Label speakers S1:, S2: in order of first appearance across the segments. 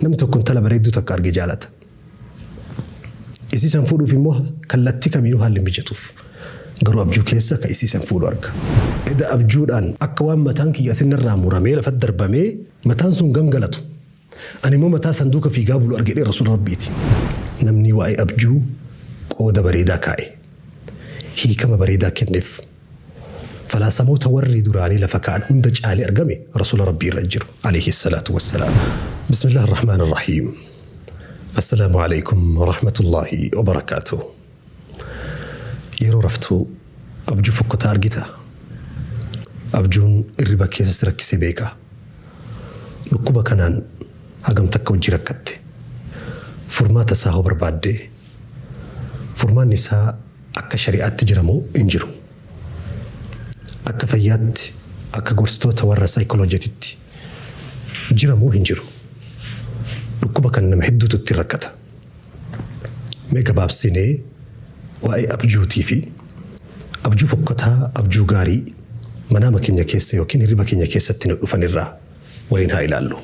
S1: namni tokko intala bareedduu takka arge jaalata. Isiisan fuudhuuf immoo kallattii kamiinuu haalli mijatuuf. Garuu abjuu keessa ka isiisan fuudhu arga. Eda abjuudhaan akka waan mataan kiyya sinirraa muramee lafa darbamee mataan sun gangalatu. Ani immoo mataa sanduuqa fiigaa bulu argedhee rasuul rabbiiti. Namni waa'ee abjuu qooda bareedaa kaa'e. Hiikama bareedaa kenneef. Falaasamoota warri duraanii lafa ka'an hunda caalee argame rasuula rabbii irra jiru alayhi salaatu wassalaam. Bismillahir rahmaanir rahiim. Assalaamu alaykum wa rahmatullahi wa barakaatuh. Yeroo raftuu abjuu fokkotaa argita. Abjuun irriba keessa rakkisee beeka. Dhukkuba kanaan hagam takka hojii rakkatte. Furmaata isaa hoo barbaadde. Furmaanni isaa akka shari'aatti jiramoo hin jiru. Akka fayyaatti akka gorsitoota warra saayikoloojitiitti jiramoo hin jiru. Dhukkuba kan nama hedduutu itti rakkata. Mee gabaabsinee waa'ee abjuutii fi abjuu fokkotaa abjuu gaarii manaama keenya keessa yookiin hirriba keenya keessatti nu dhufanirraa waliin haa ilaallu.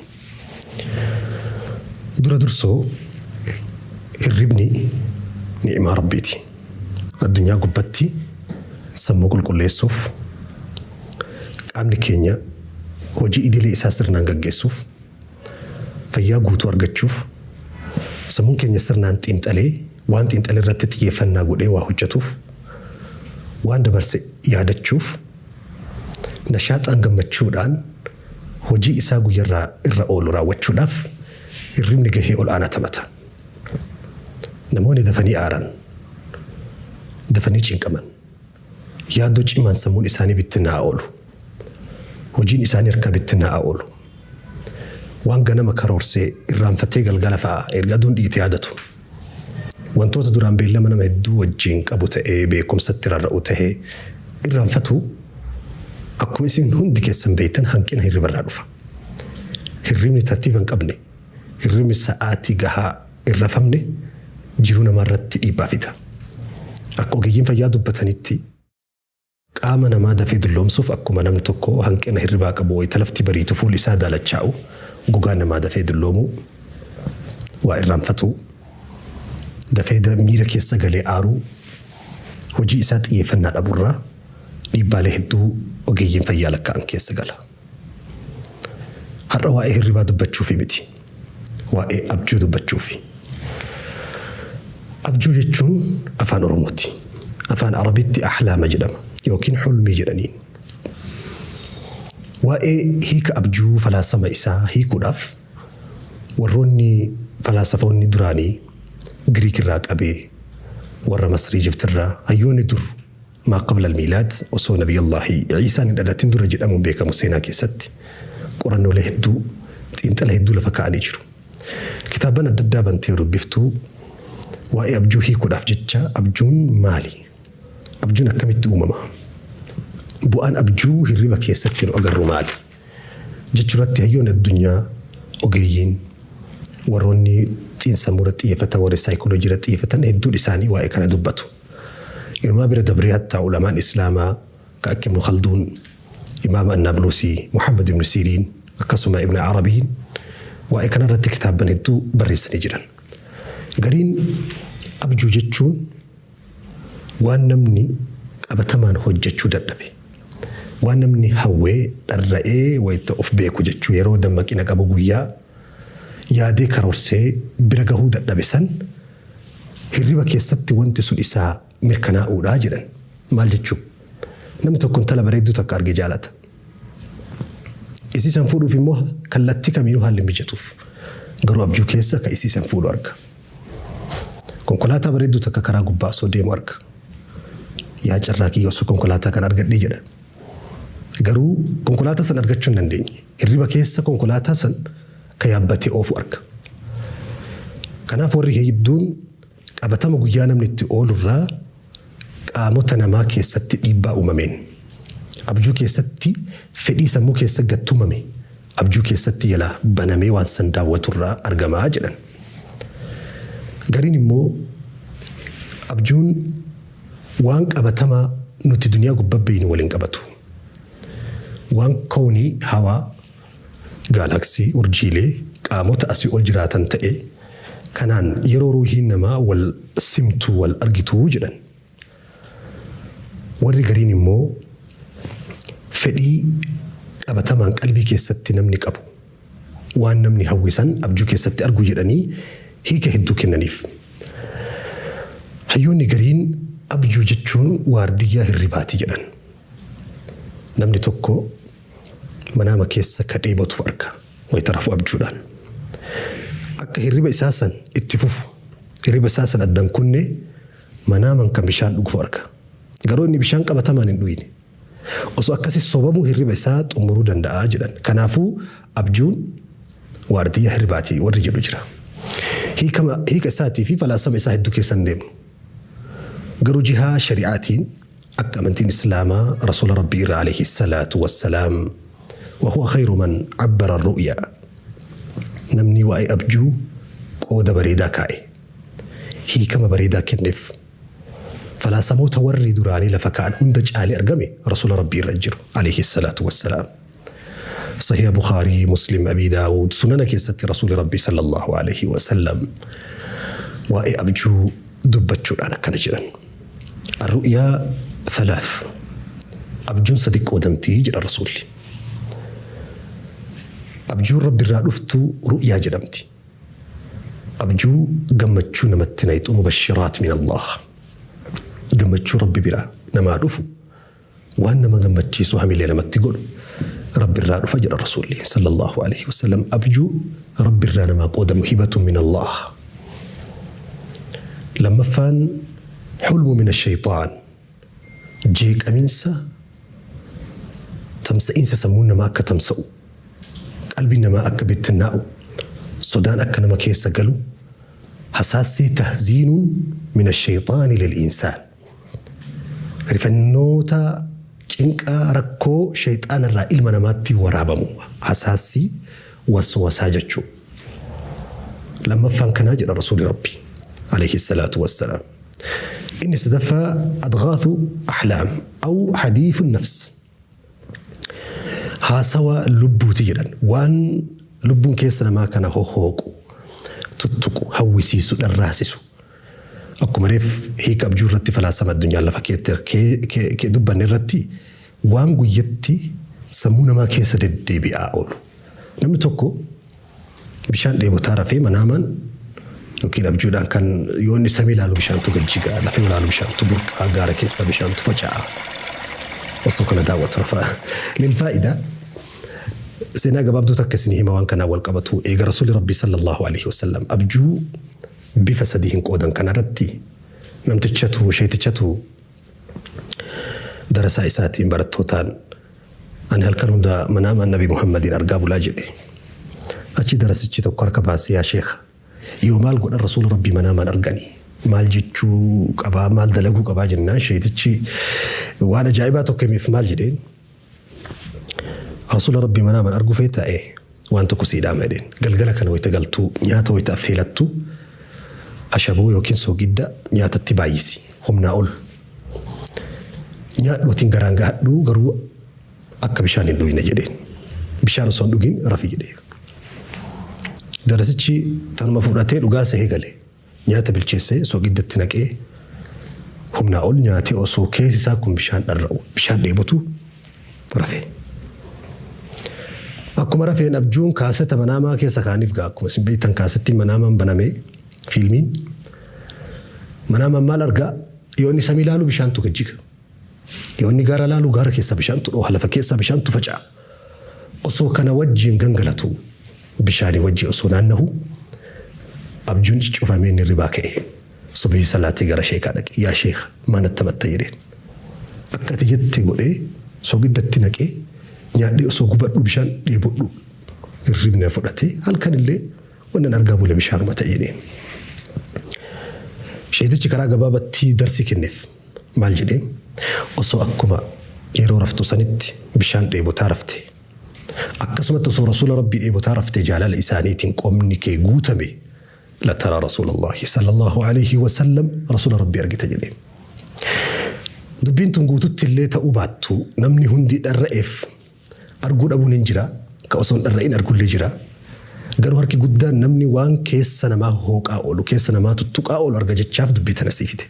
S1: Dura dursoo hirribni ni'imaa rabbiiti. Addunyaa gubbatti sammuu qulqulleessuuf qaamni keenya hojii idilee isaa sirnaan gaggeessuuf fayyaa guutuu argachuuf sammuun keenya sirnaan xiinxalee waan xiinxalee irratti xiyyeeffannaa godhee waa hojjetuuf waan dabarse yaadachuuf nashaaxaan gammachuudhaan hojii isaa guyyaarraa irra oolu raawwachuudhaaf hirribni gahee ol'aanaa taphata. Namoonni dafanii aaran dafanii cinqaman yaaddoo cimaan sammuun isaanii bittinnaa oolu. Hojiin isaanii harka bittinnaa oolu. Waan ganama karoorsee irraanfatee galgala fa'aa erga aduun dhiite yaadatu. Wantoota duraan beellama nama hedduu wajjin qabu ta'ee beekumsatti rarra'u ta'ee irraanfatu akkuma isin hundi keessan beektan hanqina hirribarraa dhufa. Hirribni tartiiba hin qabne, hirribni sa'aatii gahaa hin rafamne jiruu namaarratti dhiibbaa fida. Akka ogeeyyiin fayyaa dubbatanitti qaama namaa dafee dulloomsuuf akkuma namni tokko hanqina hirribaa qabu wayita lafti bariitu fuulli isaa daalachaa'u gogaan namaa dafee dulloomu waa irraanfatu dafee miira keessa galee aaruu hojii isaa xiyyeeffannaa dhaburraa dhiibbaalee hedduu ogeeyyiin fayyaa lakkaa'an keessa gala. Har'a waa'ee hirribaa dubbachuufi miti. Waa'ee abjuu dubbachuufi. Abjuu jechuun afaan Oromooti. Afaan Arabitti ahlaama jedhama. Yookiin hulmii jedhaniin. Waa'ee hiika abjuu falaasama isaa hiikuudhaaf warroonni falaasafoonni duraanii Giriik irraa qabee warra Masrii Ijiptirraa hayyoonni dur maa qabla al-miilaad osoo Nabiyallaahi Ciisaan hin dhalatin dura jedhamuun beekamu seenaa keessatti qorannoolee hedduu xiinxala hedduu lafa kaa'anii jiru. Kitaaban adda addaa bantee dubbiftuu waa'ee abjuu hiikuudhaaf jecha abjuun maali? Abjuun akkamitti uumama? Bu'aan abjuu hirriba keessatti nu agarru maali? Jechuurratti hayyoon addunyaa ogeeyyiin warroonni xiinsammuu irratti xiyyeeffatan warri saayikooloojii irratti xiyyeeffatan hedduun isaanii waa'ee kana dubbatu. Inumaa bira dabree hattaa ulamaan Islaamaa ka akka Ibnu Khalduun, Imaam Annablusii, Muhammad ibn Siriin akkasuma Ibn Arabiin waa'ee kana irratti kitaaban hedduu barreessanii jiran. Gariin abjuu jechuun waan namni qabatamaan hojjechuu dadhabe. Waan namni hawwee dharra'ee wayita of beeku jechuu yeroo dammaqina qabu guyyaa yaadee karoorsee bira gahuu dadhabe san hirriba keessatti wanti sun isaa mirkanaa'uudhaa jedhan. Maal jechuu? Namni tokko intala bareedduu takka arge jaalata. Isiisan fuudhuuf immoo kallattii kamiinuu haalli mijatuuf. Garuu abjuu keessa ka isiisan fuudhu arga. Konkolaataa bareedduu takka karaa gubbaa osoo deemu arga. Yaa carraa kiyya osoo konkolaataa kan argadhee jedha. Garuu konkolaataa san argachuu hin dandeenye. Hirriba keessa konkolaataa san ka yaabbatee oofu arga. Kanaaf warri hedduun qabatama guyyaa namni itti oolurraa qaamota namaa keessatti dhiibbaa uumameen. Abjuu keessatti fedhii sammuu keessa gattumame. Abjuu keessatti jalaa banamee waan san daawwaturraa argamaa jedhan. Gariin immoo abjuun waan qabatamaa nuti duniyaa gubbabbeeyni waliin qabatu. Waan koonii hawaa gaalaksii urjiilee qaamota asii ol jiraatan ta'e kanaan yeroo ruuhiin namaa wal simtu wal argitu jedhan. Warri gariin immoo fedhii qabatamaan qalbii keessatti namni qabu waan namni hawwisan abjuu keessatti argu jedhanii hiika hedduu kennaniif. Hayyoonni gariin abjuu jechuun waardiyyaa hirribaati jedhan. Namni tokko manaama keessa ka dheebotu arga wayita rafu abjuudhaan. Akka hirriba isaa san itti fufu hirriba isaa san addan kunne manaaman kan bishaan dhugu arga. Garuu inni bishaan qabatamaan hin dhuyine. Osoo akkasi sobamuu hirriba isaa xumuruu danda'a jedhan. Kanaafuu abjuun waardiyyaa hirribaati warri jedhu jira. Hiika isaatii fi falaasama isaa hedduu keessan deemnu. Garuu jihaa shari'aatiin akka amantiin islaamaa rasuula rabbii irra alayhi salaatu wassalaam وهو خير من عبر الرؤيا نمني وأي أبجو قود بريدا كاي هي كما بريدا كنف فلا سموت وري دراني لفكان هندج آل أرقمي رسول ربي الرجر عليه الصلاة والسلام. صحيح بخاري مسلم أبي داود سنن كيسة رسول ربي صلى الله عليه وسلم وأي أبجو دبتشو أنا كنجرا. الرؤيا ثلاث أبجون صديق ودمتي جل الرسول. أبجو رب الرادفتو رؤيا جدمتي أبجو قمتشو نمتنيت مبشرات من الله قمتشو ربي برا نما رفو وأنما قمتشي سوهمي لي نمتقول رب الرادف فجر الرسول صلى الله عليه وسلم أبجو رب الرانما قود مهبة من الله لما فان حلم من الشيطان جيك أمينسا تمسئين سسمون ما كتمسئو قلبي نما أكا بتناؤ صدان أكا نما كيسا قلو حساسي تهزين من الشيطان للإنسان رفنوتا جنكا ركو شيطان الرائل مناماتي ورابمو حساسي وسوسا جتشو لما فان كان جل رسول ربي عليه الصلاة والسلام إن سدفا أضغاث أحلام أو حديث النفس هاسوا لبو تجران وان لبون كيسنا ما كان هوكو تتكو هوسيسو الراسسو أكو مريف هيك أبجور رتي فلاسمة الدنيا لفكيتر كي دبان الرتي وان قيتي سمونا ما كيسا دي بي أولو نمتوكو بشان دي بطارفي منامان وكيل أبجودان كان يوني سمي لالو بشان تقجيقا لفيو لالو بشان تبرك أغارة كيسا بشان تفجع وصوكنا دعوة رفا للفائدة سينا قبابدو تكسني هما وان كان أول قبطو إيقا رسول ربي صلى الله عليه وسلم أبجو بفسدهن قودا كان ردي نمتشتو وشيتشتو درس إساتي مبارتوتان أن هل كانوا دا منام النبي محمد أرقاب لاجئ أشي درس تشتو قركباسي يا شيخ يومال قد الرسول ربي منام أرقاني مال جيتشو قبا مال دلقو قبا جنان شيتشي وانا جايباتو كميف مال جدين رسول ربي منام أرقو فيتا إيه وانتو كسيدا مدين قلقلك أنا ويتقلتو نياتا ويتأفيلتو أشابو يوكين سو جدا نياتا تبايسي هم ناول نيات لوتين غرانغا دو غرو أكا بشان اللو ينجدين بشان صون دوغين رفي جدين درستشي تنما فراتي لغاسة هيغالي نياتا بالجيسي سو جدا تنكي هم ناول نياتي أو سو كيسي ساكم بشان الرأو بشان ليبوتو رفي أكو مرافي نبجون كاسة مناما كيسا كانيف غاكم سنبيتان كاسة مناما بنامي فيلمين مناما مال أرقا يوني سامي لالو بشان تكجيك يوني غارا لالو غارا كيسا بشان تروح لفا كيسا بشان تفجع أصو كان وجي نغنغلتو بشاني وجي أصو نانه أبجون تشوفا مين الرباكي صبي صلاتي غارا شيكا لك يا شيخ ما نتبت تيرين أكا تجد تقول إيه سو قد تنك إيه نيادي أصو قبط بشان يبطلو الربنا فراتي هل كان اللي وانا نرقابو لبشان ما تأيينين شيء كرا قبابتي درسي كنف مال جدين وصو أكما يرو رفتو سنت بشان ديبو تعرفتي أكسمت سو رسول ربي ديبو تعرفتي جالال إسانيتين قومني كي قوتمي لا ترى رسول الله صلى الله عليه وسلم رسول ربي أرقيت جدين دبينتم قوتت اللي تأوباتو نمني هندي الرئيف أرقود أبو ننجرا كأصون الرئين أرقود لجرا garuu harki guddaan namni waan keessa namaa hooqaa oolu keessa namaa tuttuqaa oolu arga jechaaf dubbii tana siifite.